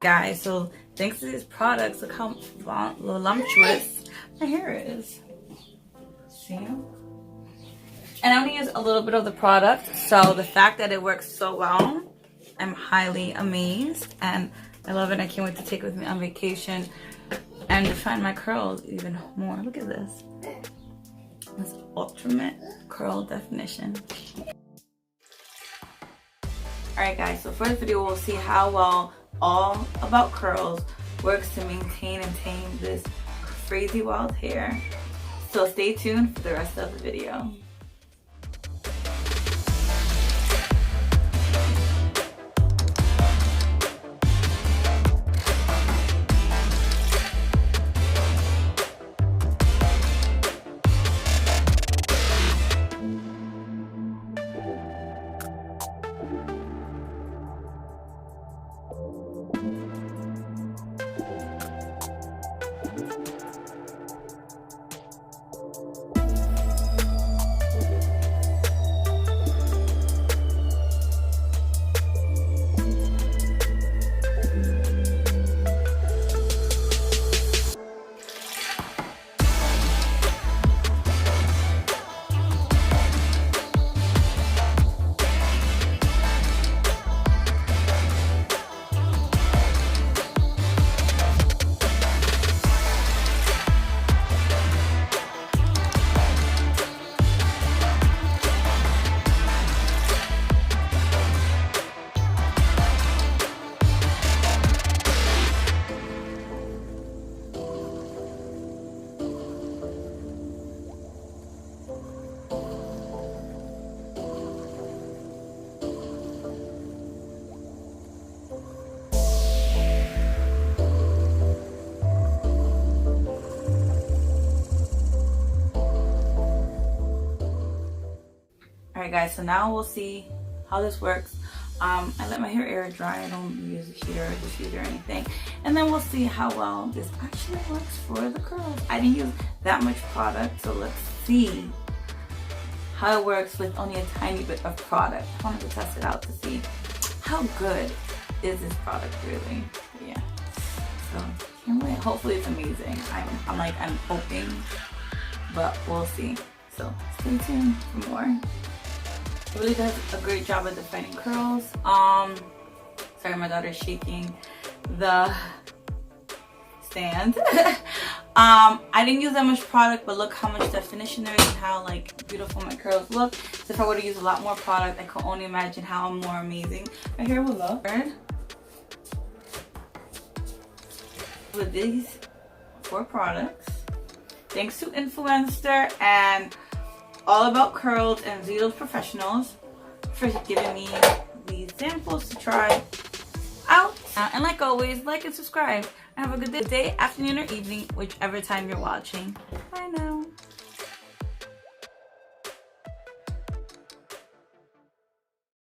Guys, so thanks to these products, look how voluptuous my hair is. See? And I only use a little bit of the product, so the fact that it works so well, I'm highly amazed, and I love it. I can't wait to take it with me on vacation and define my curls even more. Look at this. This ultimate curl definition. Alright guys, so for this video we'll see how well All About Curls works to maintain and tame this crazy wild hair. So stay tuned for the rest of the video. Alright guys, so now we'll see how this works. I let my hair air dry. I don't use a heater or diffuser or anything. And then we'll see how well this actually works for the curls. I didn't use that much product, so let's see how it works with only a tiny bit of product. I wanted to test it out to see how good is this product really. But yeah, so can't wait. Hopefully it's amazing. I'm hoping, but we'll see. So stay tuned for more. It really does a great job at defining curls. Sorry, my daughter's shaking the stand. I didn't use that much product, but look how much definition there is and how like beautiful my curls look. So if I were to use a lot more product, I could only imagine how more amazing my hair would look. With these 4 products, thanks to Influenster and All About Curls and Zoto Professionals for giving me these samples to try out. And like always, like and subscribe. Have a good day, afternoon, or evening, whichever time you're watching.